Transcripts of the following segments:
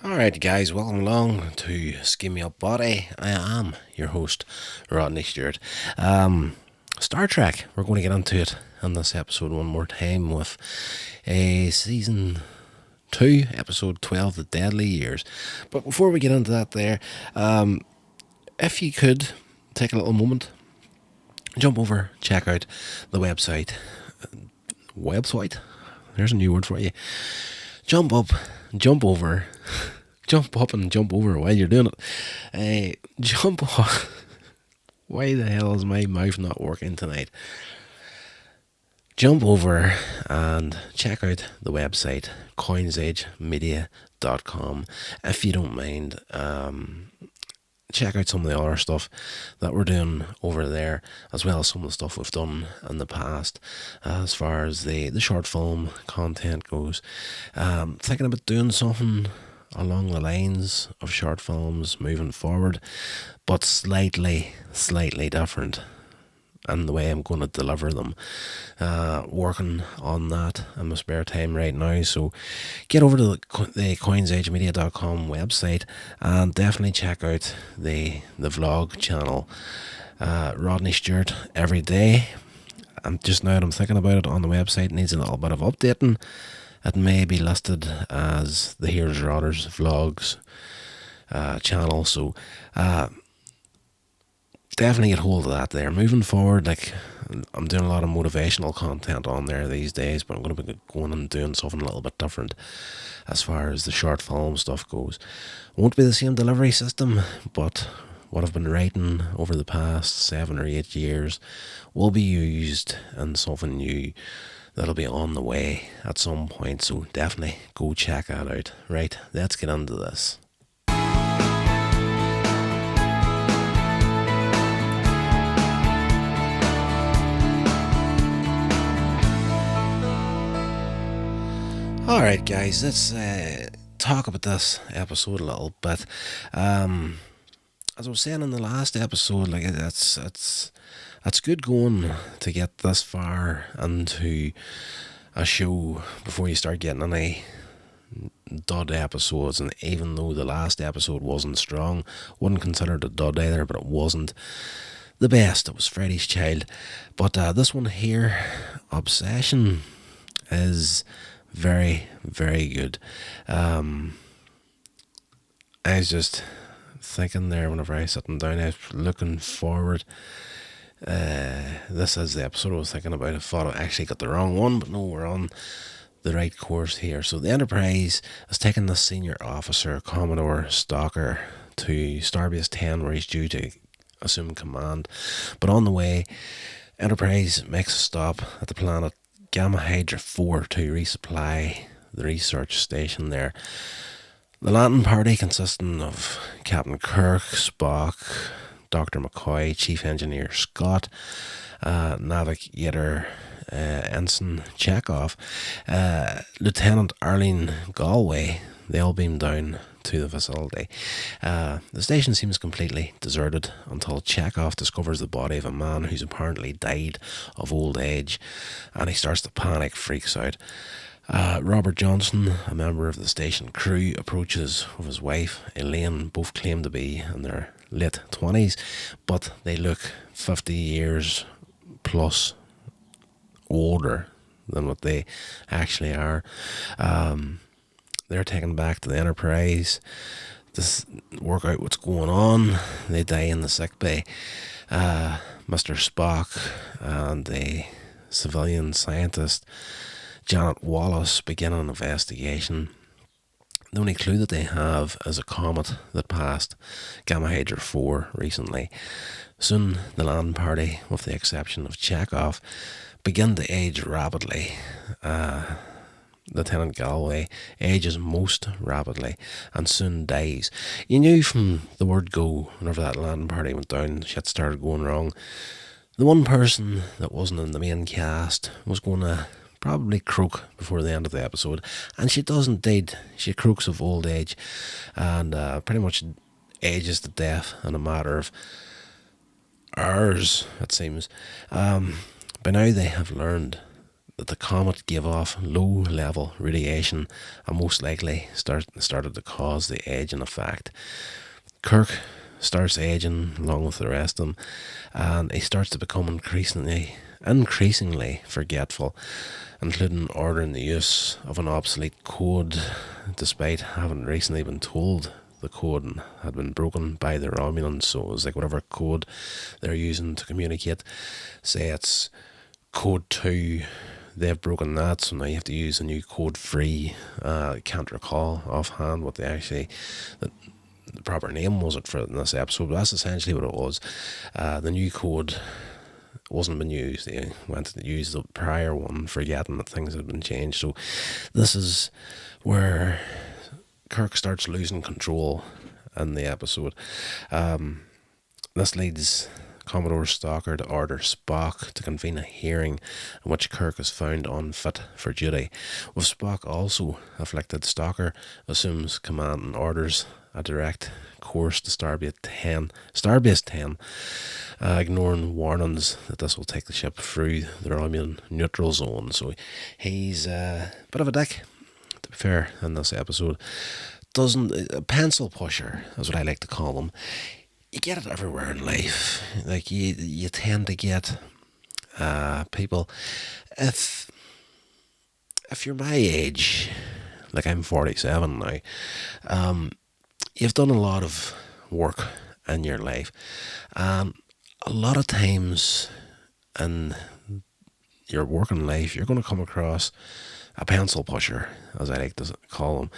Alright, guys, welcome along to Sceam Me Up Botty. I am your host, Rodney Stewart. Star Trek, we're going to get into it in this episode one more time with a season 2, episode 12, The Deadly Years. But before we get into that, if you could take a little moment, jump over, check out the website. Website? There's a new word for you. Jump up, jump over, jump up and jump over while you're doing it. Jump off. Why the hell is my mouth not working tonight? Jump over and check out the website coinsagemedia.com if you don't mind. Check out some of the other stuff that we're doing over there, as well as some of the stuff we've done in the past as far as the short film content goes. Thinking about doing something along the lines of short films moving forward, but slightly different and the way I'm going to deliver them. Working on that in my spare time right now. So get over to the coinsagemedia.com website and definitely check out the vlog channel. Rodney Stewart every day. I'm thinking about it on the website. It needs a little bit of updating. It may be listed as the Here's Rodders Vlogs channel. So definitely get hold of that there. Moving forward, I'm doing a lot of motivational content on there these days, but I'm going to be going and doing something a little bit different as far as the short film stuff goes. Won't be the same delivery system, but what I've been writing over the past 7 or 8 years will be used in something new that'll be on the way at some point, so definitely go check that out. Right, let's get into this. Alright, guys, let's talk about this episode a little bit. As I was saying in the last episode, it's good going to get this far into a show before you start getting any dud episodes. And even though the last episode wasn't strong, wouldn't consider it a dud either, but it wasn't the best. It was Freddy's Child. But this one here, Obsession, is very, very good. I was just thinking there whenever I was sitting down, I was looking forward. This is the episode I was thinking about. I thought I actually got the wrong one, but no, we're on the right course here. So the Enterprise has taken the senior officer, Commodore Stalker, to Starbase 10, where he's due to assume command. But on the way, Enterprise makes a stop at the planet Gamma Hydra 4 to resupply the research station there. The landing party consisting of Captain Kirk, Spock, Dr. McCoy, Chief Engineer Scott, Navigator Ensign Chekhov, Lieutenant Arlene Galway, they all beam down to the facility. The station seems completely deserted until Chekhov discovers the body of a man who's apparently died of old age, and he starts to panic, freaks out. Robert Johnson, a member of the station crew, approaches with his wife, Elaine. Both claim to be in their late 20s, but they look 50 years plus older than what they actually are. They're taken back to the Enterprise to work out what's going on. They die in the sick bay. Mr. Spock and the civilian scientist Janet Wallace begin an investigation. The only clue that they have is a comet that passed Gamma Hydra 4 recently. Soon the land party, with the exception of Chekhov, begin to age rapidly. Lieutenant Galway ages most rapidly and soon dies. You knew from the word go, whenever that landing party went down, shit started going wrong. The one person that wasn't in the main cast was going to probably croak before the end of the episode, and she does indeed. She croaks of old age and pretty much ages to death in a matter of hours, it seems. By now they have learned that the comet gave off low-level radiation and most likely started to cause the aging effect. Kirk starts aging along with the rest of them, and he starts to become increasingly forgetful, including ordering the use of an obsolete code, despite having recently been told the code had been broken by the Romulans. So it was like whatever code they're using to communicate, say it's code 2, they've broken that, so now you have to use a new code 3. I can't recall offhand what the proper name was it for in this episode, but that's essentially what it was. The new code wasn't been used. They went to use the prior one, forgetting that things had been changed. So this is where Kirk starts losing control in the episode. This leads Commodore Stalker to order Spock to convene a hearing in which Kirk is found unfit for duty. With Spock also afflicted, Stalker assumes command and orders a direct course to Starbase 10, ignoring warnings that this will take the ship through the Romulan neutral zone. So he's a bit of a dick, to be fair, in this episode. A pencil pusher is what I like to call him. You get it everywhere in life. Like you tend to get people. If you're my age, like I'm 47 now, you've done a lot of work in your life, and a lot of times in your working life, you're going to come across a pencil pusher, as I like to call them.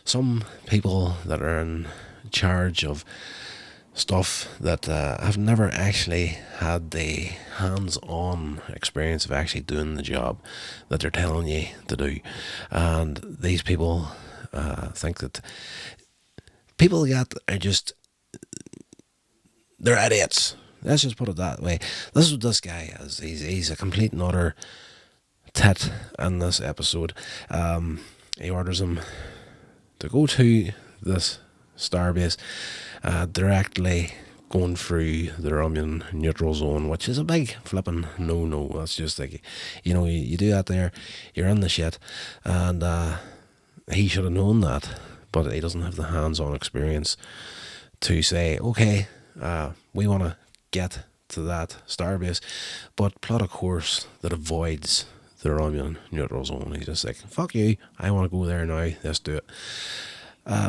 Some people that are in charge of stuff that have never actually had the hands-on experience of actually doing the job that they're telling you to do. And these people think that people are just, they're idiots. Let's just put it that way. This is what this guy is. He's a complete and utter tit in this episode. He orders him to go to this starbase, directly going through the Romulan neutral zone, which is a big flipping no. That's just like, you do that there, you're in the shit. And he should have known that, but he doesn't have the hands-on experience to say, okay, we want to get to that starbase, but plot a course that avoids the Romulan neutral zone. He's just like, fuck you, I want to go there now, let's do it.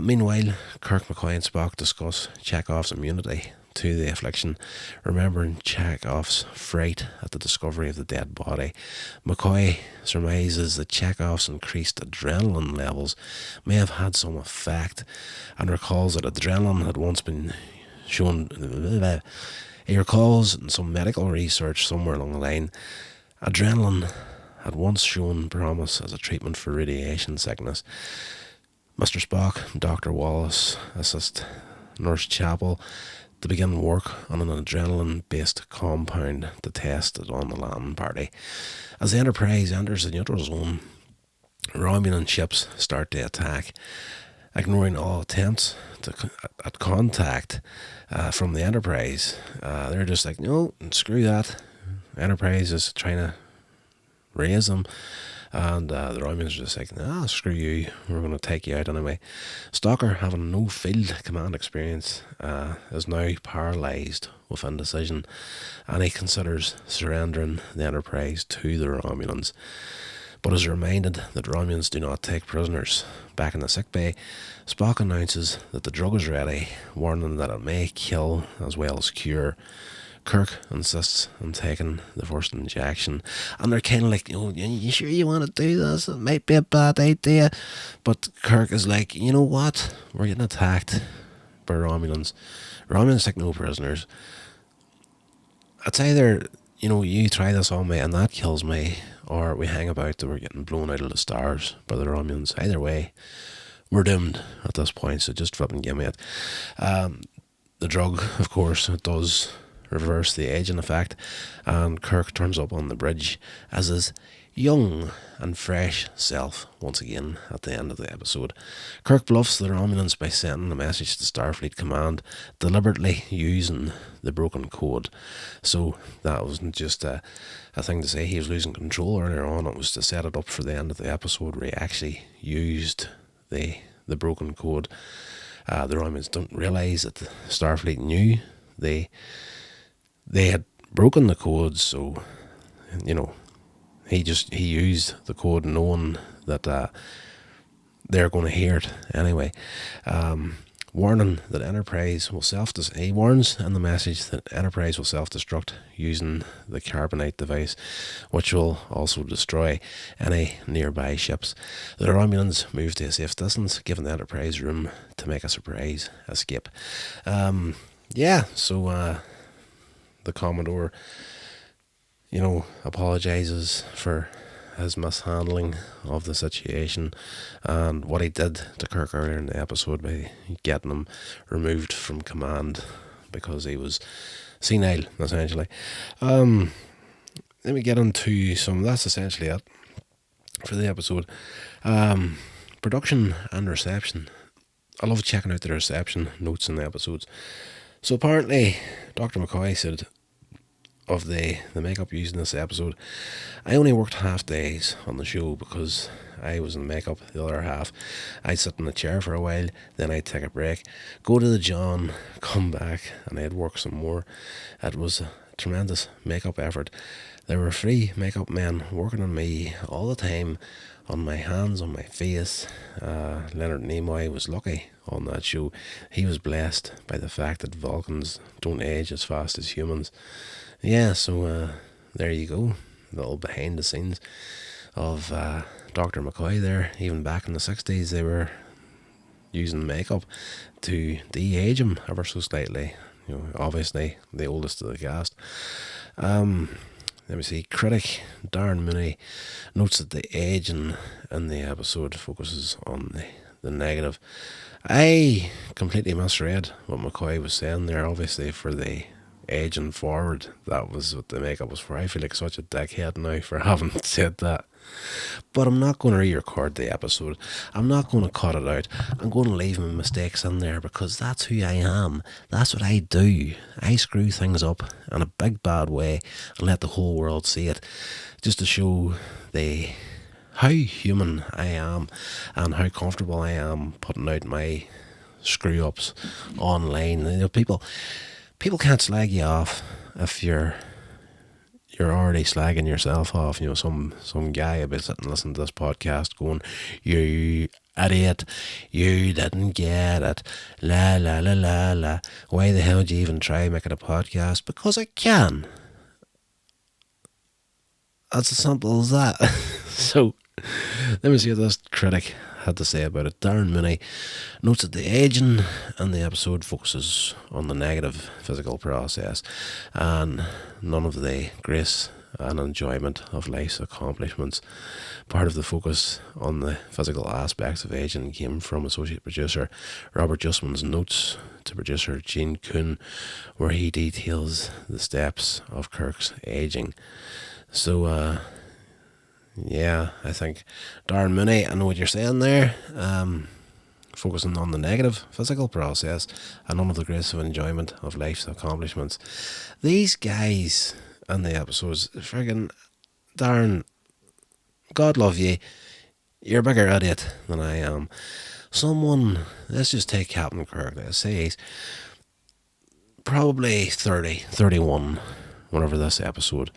Meanwhile, Kirk, McCoy and Spock discuss Chekhov's immunity to the affliction, remembering Chekhov's fright at the discovery of the dead body. McCoy surmises that Chekhov's increased adrenaline levels may have had some effect, and recalls that adrenaline had once been shown. He recalls in some medical research somewhere along the line, adrenaline had once shown promise as a treatment for radiation sickness. Mr. Spock and Dr. Wallace assist Nurse Chapel to begin work on an adrenaline-based compound to test it on the landing party. As the Enterprise enters the neutral zone, Romulan ships start to attack, ignoring all attempts at contact from the Enterprise. They're just like, no, screw that. Enterprise is trying to raise them. And the Romulans are just like, nah, screw you, we're going to take you out anyway. Stalker, having no field command experience, is now paralysed with indecision, and he considers surrendering the Enterprise to the Romulans, but is reminded that Romulans do not take prisoners. Back in the sickbay, Spock announces that the drug is ready, warning that it may kill as well as cure. Kirk insists on taking the first injection, and they're kind of like, you sure you want to do this? It might be a bad idea. But Kirk is like, you know what? We're getting attacked by Romulans. Romulans take no prisoners. It's either, you try this on me and that kills me, or we hang about till we're getting blown out of the stars by the Romulans. Either way, we're doomed at this point, so just fucking give me it. The drug, of course, it does reverse the aging effect, and Kirk turns up on the bridge, as is young and fresh self once again at the end of the episode. Kirk bluffs the Romulans by sending a message to Starfleet Command, deliberately using the broken code. So that wasn't just a thing to say he was losing control earlier on, it was to set it up for the end of the episode where he actually used the broken code. The Romulans don't realise that the Starfleet knew they had broken the code, so he used the code knowing that they're going to hear it anyway. Warning that Enterprise will he warns in the message that Enterprise will self-destruct using the carbonite device, which will also destroy any nearby ships. The Romulans move to a safe distance, giving the Enterprise room to make a surprise escape. So the Commodore apologises for his mishandling of the situation and what he did to Kirk earlier in the episode by getting him removed from command because he was senile, essentially. Let me get into that's essentially it for the episode. Production and reception. I love checking out the reception notes in the episodes. So apparently Dr. McCoy said of the makeup used in this episode, I only worked half days on the show because I was in makeup the other half. I'd sit in the chair for a while, then I'd take a break, go to the John, come back, and I'd work some more. It was a tremendous makeup effort. There were 3 makeup men working on me all the time, on my hands, on my face. Leonard Nimoy was lucky on that show. He was blessed by the fact that Vulcans don't age as fast as humans. Yeah, so there you go. The little behind the scenes of Dr. McCoy there. Even back in the 60s, they were using makeup to de-age him ever so slightly. Obviously, the oldest of the cast. Let me see. Critic Darren Mooney notes that the aging in the episode focuses on the negative. I completely misread what McCoy was saying there. Obviously, for the aging forward, that was what the makeup was for. I feel like such a dickhead now for having said that. But I'm not going to re-record the episode. I'm not going to cut it out. I'm going to leave my mistakes in there because that's who I am. That's what I do. I screw things up in a big bad way and let the whole world see it, just to show how human I am and how comfortable I am putting out my screw ups online. People can't slag you off if you're already slagging yourself off. Some guy will be sitting listening to this podcast going, "You idiot, you didn't get it, la la la la la. Why the hell do you even try making a podcast?" Because I can. That's as simple as that. So, let me see what this critic had to say about it. Darren Mooney notes that the aging in the episode focuses on the negative physical process and none of the grace and enjoyment of life's accomplishments. Part of the focus on the physical aspects of aging came from associate producer Robert Justman's notes to producer Gene Kuhn, where he details the steps of Kirk's aging. So, I think Darren Mooney, I know what you're saying there. Focusing on the negative physical process and none of the grace of enjoyment of life's accomplishments. These guys in the episodes, friggin' Darren, God love you, you're a bigger idiot than I am. Let's just take Captain Kirk. Let's say he's probably 30, 31, whenever this episode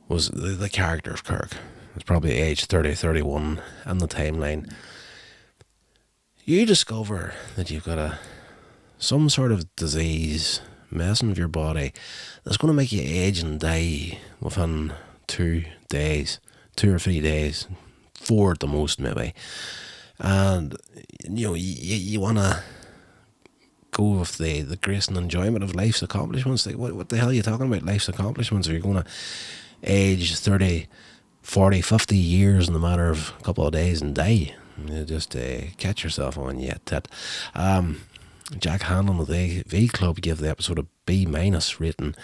was the character of Kirk. It's probably age 30, 31 in the timeline. You discover that you've got some sort of disease messing with your body that's going to make you age and die within 2 days, 2 or 3 days, 4 at the most maybe. And you want to go with the grace and enjoyment of life's accomplishments. Like, what the hell are you talking about, life's accomplishments? Are you going to age 30, 40, 50 years in the matter of a couple of days and die? You just catch yourself on, you tit. Jack Hanlon of the AV Club gave the episode a B- rating,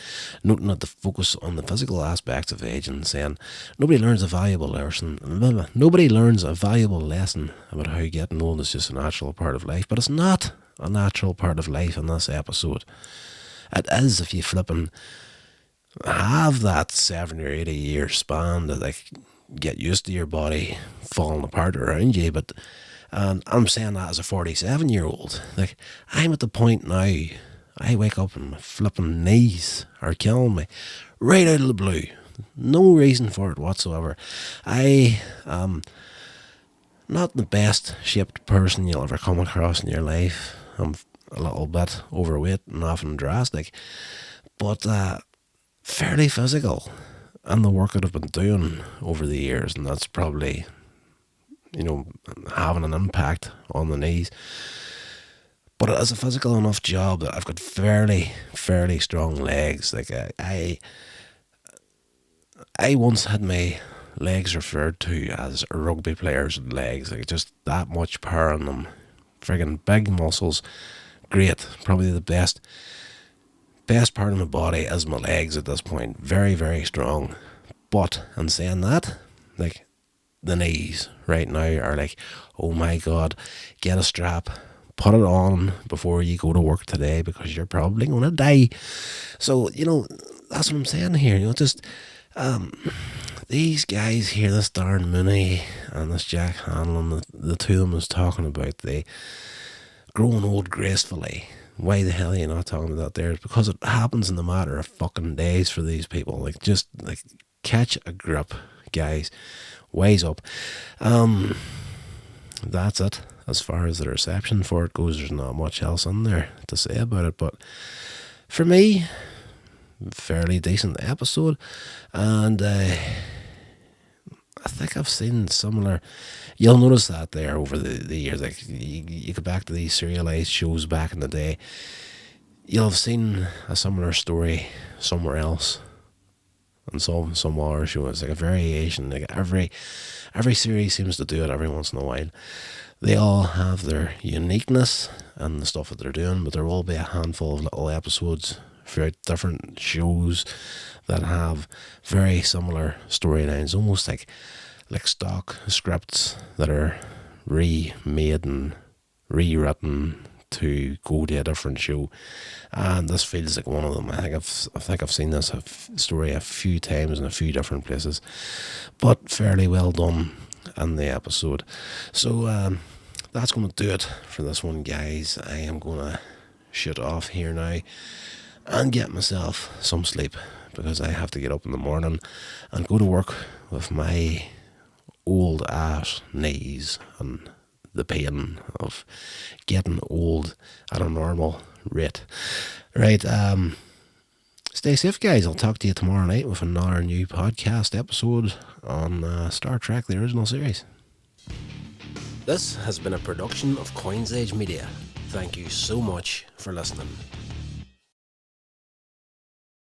noting that the focus on the physical aspects of aging, saying nobody learns a valuable lesson about how getting old is just a natural part of life. But it's not a natural part of life in this episode. It is if you flipping have that 70 or 80 year span to like get used to your body falling apart around you. But and I'm saying that as a 47-year-old. Like, I'm at the point now, I wake up and my flipping knees are killing me right out of the blue. No reason for it whatsoever. I am not the best shaped person you'll ever come across in your life. I'm a little bit overweight and often drastic, but fairly physical. And the work that I've been doing over the years, and that's probably, having an impact on the knees. But it is a physical enough job that I've got fairly strong legs. Like I once had my legs referred to as a rugby player's legs. Like, just that much power in them. Friggin' big muscles. Great. Probably the best part of my body is my legs at this point. Very, very strong. But in saying that, like, the knees right now are like, oh my God, get a strap, put it on before you go to work today because you're probably going to die. So, that's what I'm saying here. Just these guys here, this Darren Mooney and this Jack Hanlon, the two of them was talking about the growing old gracefully. Why the hell are you not talking about that there? It's because it happens in a matter of fucking days for these people. Like, just like catch a grip, guys. Wise up. That's it. As far as the reception for it goes, there's not much else in there to say about it. But for me, fairly decent episode. And I think I've seen similar. You'll notice that there over the years. Like, you go back to these serialized shows back in the day, you'll have seen a similar story somewhere else. And some other show, it's like a variation. Like every series seems to do it every once in a while. They all have their uniqueness and the stuff that they're doing, but there will be a handful of little episodes throughout different shows that have very similar storylines, almost like stock scripts that are remade and rewritten to go to a different show, and this feels like one of them. I think I've seen this story a few times in a few different places, but fairly well done in the episode. So that's going to do it for this one, guys. I am going to shut off here now and get myself some sleep, because I have to get up in the morning and go to work with my old ass knees and the pain of getting old at a normal rate. Right, stay safe, guys. I'll talk to you tomorrow night with another new podcast episode on Star Trek, the original series. This has been a production of Coins Age Media. Thank you so much for listening.